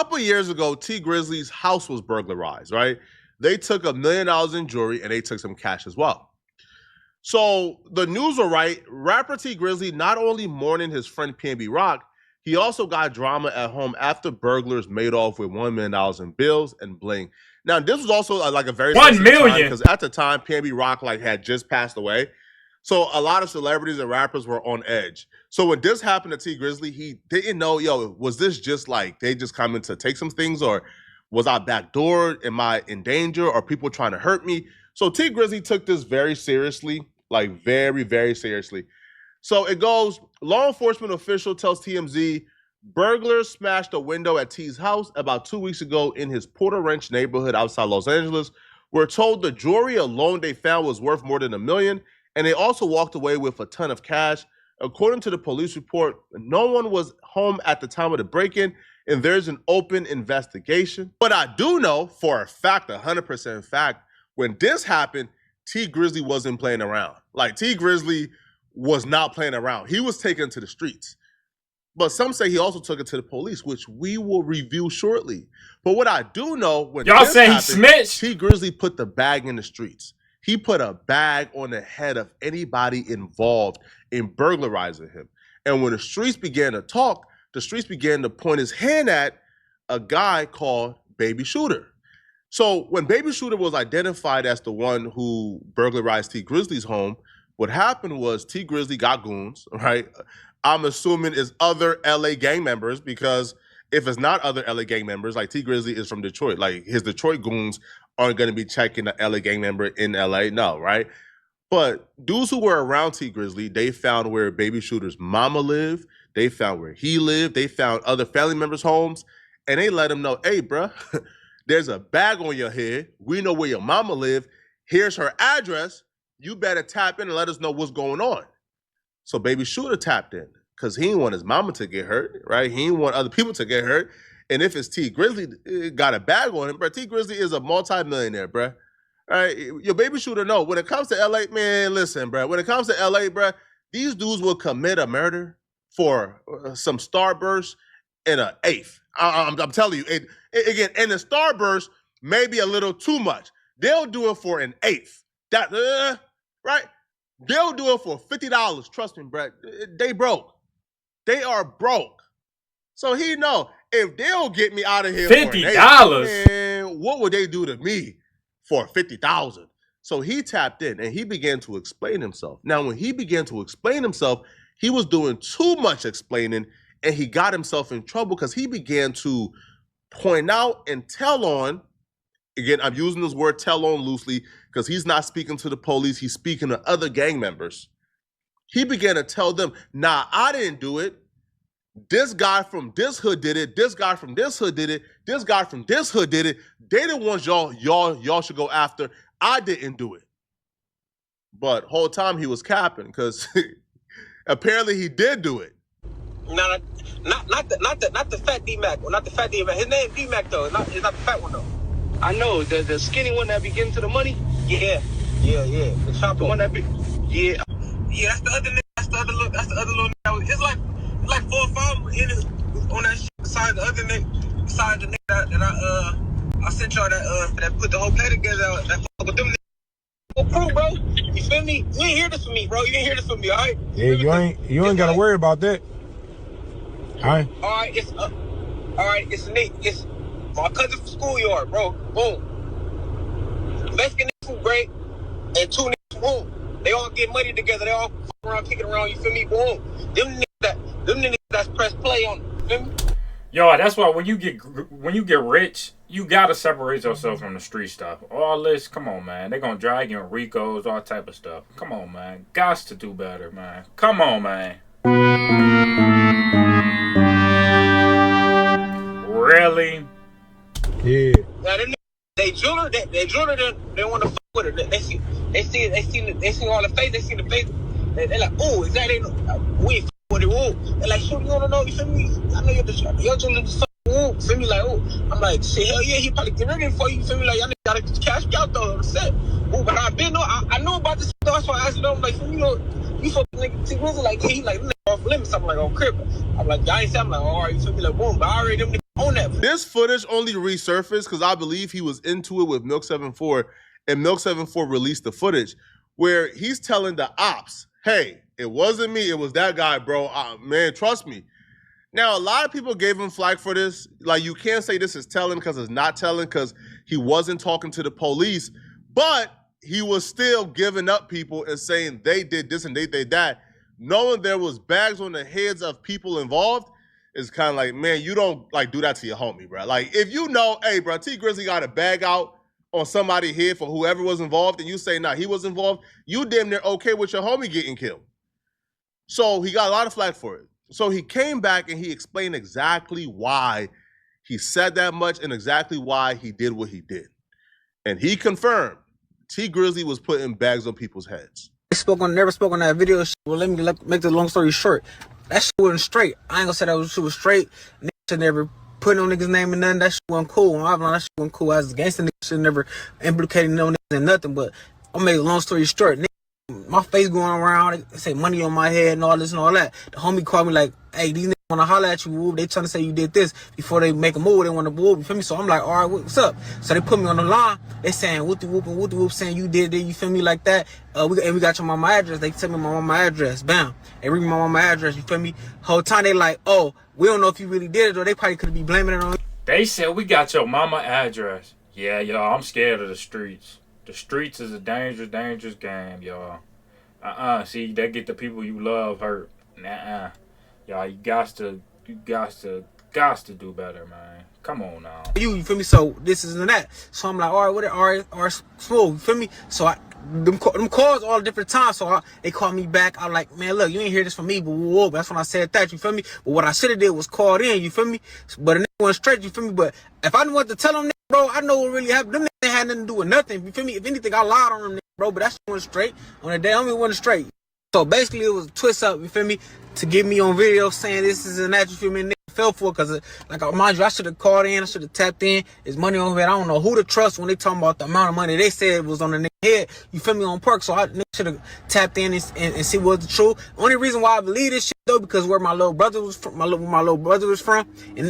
couple years ago, T Grizzly's house was burglarized, right? They took $1 million in jewelry and they took some cash as well. So the news were right. Rapper T Grizzly not only mourning his friend PNB Rock, he also got drama at home after burglars made off with $1 million in bills and bling. Now, this was also like a very $1 million because at the time, PNB Rock like had just passed away. So a lot of celebrities and rappers were on edge. So when this happened to T Grizzly, he didn't know, was this just like they just coming to take some things, or was I backdoored? Am I in danger? Or people trying to hurt me? So T Grizzly took this very seriously, like very, very seriously. So it goes, law enforcement official tells TMZ, burglars smashed a window at T's house about 2 weeks ago in his Porter Ranch neighborhood outside Los Angeles. We're told the jewelry alone they found was worth more than $1 million, and they also walked away with a ton of cash. According to the police report, no one was home at the time of the break-in, and there's an open investigation. But I do know for a fact, 100% fact, when this happened, T Grizzly wasn't playing around. Like, T Grizzly was not playing around. He was taken to the streets. But some say he also took it to the police, which we will review shortly. But what I do know, when y'all this say he happened, snitched, T Grizzly put the bag in the streets. He put a bag on the head of anybody involved in burglarizing him. And when the streets began to talk, the streets began to point his hand at a guy called Baby Shooter. So when Baby Shooter was identified as the one who burglarized T Grizzly's home, what happened was T Grizzly got goons, right? I'm assuming it's other LA gang members, because if it's not other LA gang members, like T Grizzly is from Detroit, like his Detroit goons aren't going to be checking the LA gang member in LA, no, right? But dudes who were around T Grizzly, they found where Baby Shooter's mama lived, they found where he lived, they found other family members' homes, and they let him know, hey, bruh, there's a bag on your head. We know where your mama lived. Here's her address. You better tap in and let us know what's going on. So Baby Shooter tapped in because he didn't want his mama to get hurt, right? He didn't want other people to get hurt. And if it's T Grizzly got a bag on him, bro, T Grizzly is a multi-millionaire, bro. All right, your Baby Shooter know. When it comes to LA, man, listen, bro. When it comes to LA, bro, these dudes will commit a murder for some starburst in an eighth. I'm telling you, again, and the starburst may be a little too much. They'll do it for an eighth. That right? They'll do it for $50. Trust me, bro. They broke. They are broke. So he know if they'll get me out of here $50, man, what would they do to me for $50,000? So he tapped in and he began to explain himself. Now, when he began to explain himself, he was doing too much explaining, and he got himself in trouble because he began to point out and tell on. Again, I'm using this word tell on loosely because he's not speaking to the police. He's speaking to other gang members. He began to tell them, nah, I didn't do it. This guy from this hood did it. This guy from this hood did it. This guy from this hood did it. They the ones y'all should go after. I didn't do it. But whole time he was capping because apparently he did do it. No, not the fat D-Mac. Well, not the fat D-Mac. His name D-Mac though. It's not the fat one though. I know the skinny one that be getting to the money. Yeah. The chopper one that be. Yeah. That's the other nigga. That's the other little nigga. It's like 4 or 5 in it on that shit. Besides the other nigga, besides the nigga that I sent y'all that put the whole play together. That fuck with them niggas. Well, crew, bro. You feel me? You ain't hear this from me, bro. You ain't hear this from me, all right? Yeah, you ain't gotta worry about that. All right. All right. It's Nick. It's my cousin from schoolyard, bro. Boom. Mexican niggas from great and 2 niggas from home. They all get money together. They all fuck around, kicking around. You feel me? Boom. Them niggas that's press play on. You feel me? Yo, that's why when you get rich, you gotta separate yourself from the street stuff. All this, come on, man. They gonna drag you in Ricos, all type of stuff. Come on, man. Gots to do better, man. Come on, man. Really? Yeah. Now them niggas, they jeweler, they want to fuck with her. They see all the face. They see the face. They're like, oh, is that we ain't fuck with it? Oh, they're like, shoot, you don't know. You feel me? I know your jeweler just fuck. Oh, feel me? Like, oh, I'm like, shit, hell yeah, he probably get ready for you. Feel me? Like, y'all gotta cash me out though. Set. Oh, but I know about this. That's why I asked them. Like, you know, you fucking nigga T Grizzly like, yeah, he like off limits. I'm like, oh, Crip. I'm like, y'all ain't say. I'm like, all right, you feel me? Like, boom. But I already them niggas On that. This footage only resurfaced because I believe he was into it with Milk 74, and Milk 74 released the footage where he's telling the ops, hey, it wasn't me, it was that guy, bro. Man, trust me. Now, a lot of people gave him flack for this. Like, you can't say this is telling because it's not telling because he wasn't talking to the police, but he was still giving up people and saying they did this and they did that. Knowing there was bags on the heads of people involved is kind of like, man, you don't like do that to your homie, bro. Like, if you know, hey, bro, T Grizzly got a bag out on somebody's head for whoever was involved, and you say, nah, he was involved, you damn near okay with your homie getting killed. So he got a lot of flack for it. So he came back and he explained exactly why he said that much and exactly why he did what he did. And he confirmed T Grizzly was putting bags on people's heads. Never spoke on that video. Well, let me make the long story short. That shit wasn't straight. I ain't gonna say that shit was straight. Niggas should never put no niggas' name in nothing. That shit wasn't cool. That shit wasn't cool. As a gangster, niggas should never implicated no niggas in nothing. But I'll make a long story short. My face going around, they say money on my head and all this and all that. The homie called me like, hey, these niggas wanna holler at you, whoop. They trying to say you did this before they make a move. They wanna whoop, you feel me? So I'm like, all right, what's up? So they put me on the line. They saying whoop and whoop, saying you did it, you feel me, like that. We got your mama address. They tell me my mama address. Bam. They read me my mama address, you feel me? Whole time they like, oh, we don't know if you really did it, or they probably could be blaming it on you. They said we got your mama address. Yeah, y'all, I'm scared of the streets. The streets is a dangerous, dangerous game, y'all. See, that get the people you love hurt. Y'all, you got to do better, man. Come on now. You feel me? So this is and that. So I'm like, all right, smooth. You feel me? So them calls all different times. So they called me back. I'm like, man, look, you ain't hear this from me, but whoa, that's when I said that. You feel me? But what I should have did was called in. You feel me? But the nigga went straight. You feel me? But if I didn't want to tell them, bro, I know what really happened. Them niggas had nothing to do with nothing. You feel me? If anything, I lied on them, bro. But that shit went straight. On the day, I went straight. So basically, it was a twist up. You feel me? To get me on video saying this is an act. You feel me? Nigga fell for it because, like, mind you, I should have called in. I should have tapped in. There's money on here. I don't know who to trust when they talking about the amount of money they said was on the nigga head. You feel me? On perk. So I should have tapped in and see what's the truth. Only reason why I believe this shit though, because where my little brother was from, and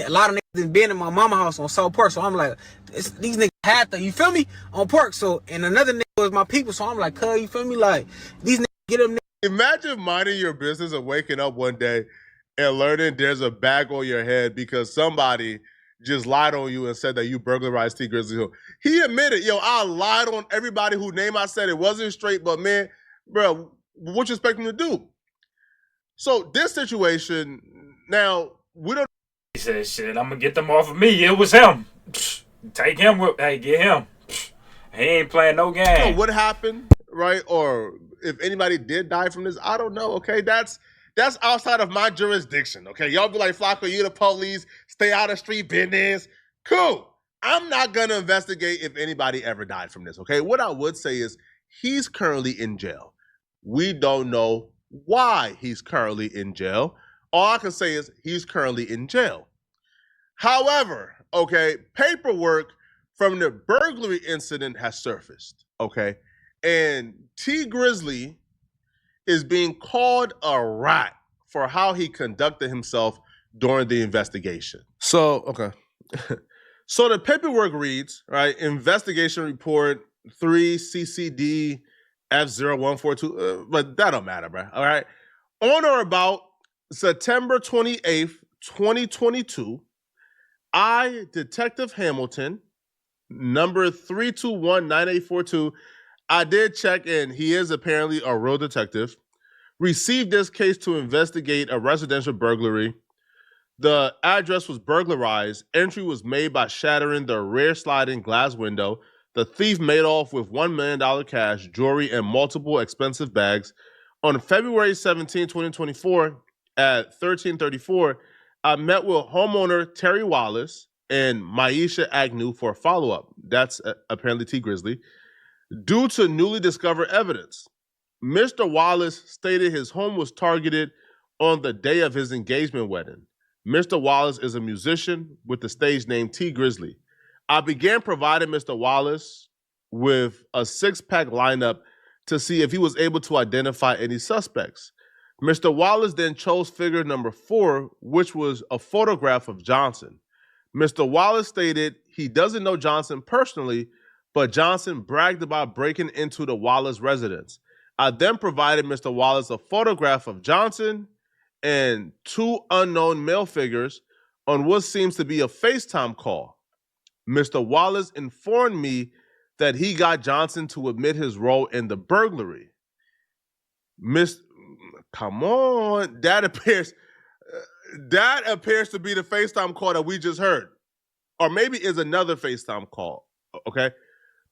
a lot of niggas done been in my mama house on South Park. So I'm like, these niggas had to, you feel me? On Park. So, and another nigga was my people. So I'm like, cuz, you feel me? Like, these niggas get them niggas. Imagine minding your business and waking up one day and learning there's a bag on your head because somebody just lied on you and said that you burglarized T Grizzly Hill. He admitted, yo, I lied on everybody whose name I said. It wasn't straight, but man, bro, what you expect him to do? So this situation, now, we don't... He said, shit, I'm gonna get them off of me. It was him. Take him with, hey, get him. He ain't playing no game. You know what happened, right? Or if anybody did die from this, I don't know, okay? That's outside of my jurisdiction, okay? Y'all be like, Flacco, you the police, stay out of street business. Cool. I'm not gonna investigate if anybody ever died from this, okay? What I would say is he's currently in jail. We don't know why he's currently in jail. All I can say is he's currently in jail. However, okay, paperwork from the burglary incident has surfaced, okay? And T Grizzly is being called a rat for how he conducted himself during the investigation. So, okay. So the paperwork reads, right, investigation report 3 CCD F0142, but that don't matter, bro, all right? On or about September 28th, 2022, I, Detective Hamilton, number 3219842, I did check in. He is apparently a real detective. Received this case to investigate a residential burglary. The address was burglarized. Entry was made by shattering the rear sliding glass window. The thief made off with $1 million cash, jewelry, and multiple expensive bags. On February 17, 2024, at 1334, I met with homeowner Terry Wallace and Maisha Agnew for a follow-up. That's apparently T Grizzly. Due to newly discovered evidence, Mr. Wallace stated his home was targeted on the day of his engagement wedding. Mr. Wallace is a musician with the stage name T Grizzly. I began providing Mr. Wallace with a 6-pack lineup to see if he was able to identify any suspects. Mr. Wallace then chose figure number 4, which was a photograph of Johnson. Mr. Wallace stated he doesn't know Johnson personally, but Johnson bragged about breaking into the Wallace residence. I then provided Mr. Wallace a photograph of Johnson and two unknown male figures on what seems to be a FaceTime call. Mr. Wallace informed me that he got Johnson to admit his role in the burglary. Come on, that appears to be the FaceTime call that we just heard, or maybe is another FaceTime call. Okay,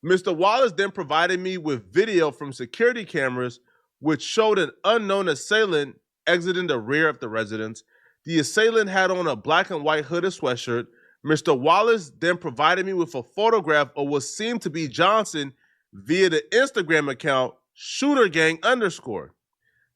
Mr. Wallace then provided me with video from security cameras, which showed an unknown assailant exiting the rear of the residence. The assailant had on a black and white hooded sweatshirt. Mr. Wallace then provided me with a photograph of what seemed to be Johnson via the Instagram account shootergang_,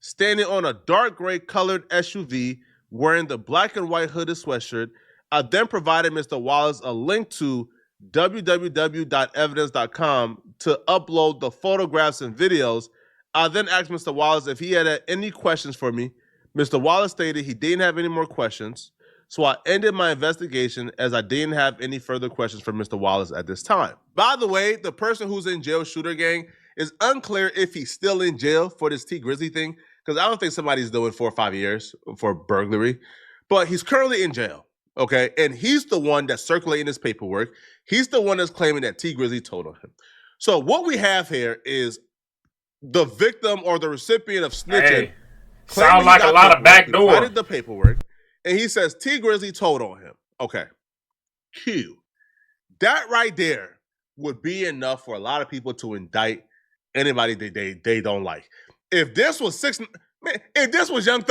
standing on a dark gray colored SUV wearing the black and white hooded sweatshirt. I then provided Mr. Wallace a link to www.evidence.com to upload the photographs and videos. I then asked Mr. Wallace if he had any questions for me. Mr. Wallace stated he didn't have any more questions, so I ended my investigation as I didn't have any further questions for Mr. Wallace at this time. By the way, the person who's in jail, Shooter Gang, is unclear if he's still in jail for this T Grizzly thing, because I don't think somebody's doing 4 or 5 years for burglary, but he's currently in jail, okay? And he's the one that's circulating his paperwork. He's the one that's claiming that T Grizzly told on him. So what we have here is the victim or the recipient of snitching. Hey, sound like a lot of backdoor. He provided the paperwork, and he says T Grizzly told on him. Okay, Q. That right there would be enough for a lot of people to indict anybody they don't like. If this was if this was Young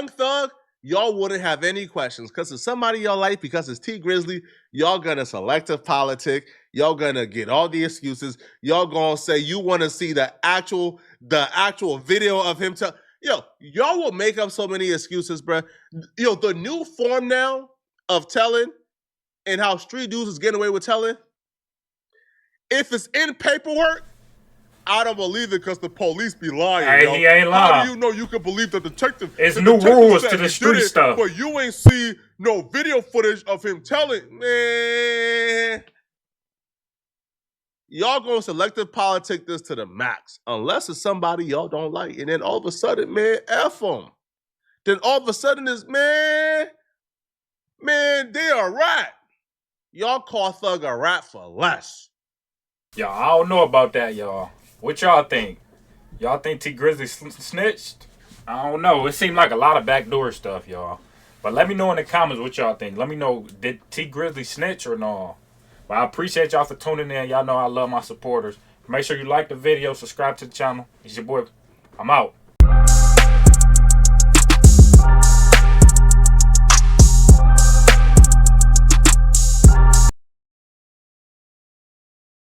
Thug, y'all wouldn't have any questions. Because it's somebody y'all like, because it's T Grizzly, y'all gonna selective politic, y'all gonna get all the excuses, y'all gonna say you wanna see the actual video of him y'all will make up so many excuses, bruh. The new form now of telling and how street dudes is getting away with telling, if it's in paperwork, I don't believe it because the police be lying. Hey, he ain't lying. How do you know you can believe the detective? It's new rules to the street stuff. But you ain't see no video footage of him telling. Man, y'all gonna selective politic this to the max. Unless it's somebody y'all don't like. And then all of a sudden, man, F them. Then all of a sudden is, man, they a rat. Y'all call Thug a rat for less. Y'all, I don't know about that, y'all. What y'all think? Y'all think T Grizzly snitched? I don't know. It seemed like a lot of backdoor stuff, y'all. But let me know in the comments what y'all think. Let me know, did T Grizzly snitch or no? But I appreciate y'all for tuning in. Y'all know I love my supporters. Make sure you like the video, subscribe to the channel. It's your boy. I'm out.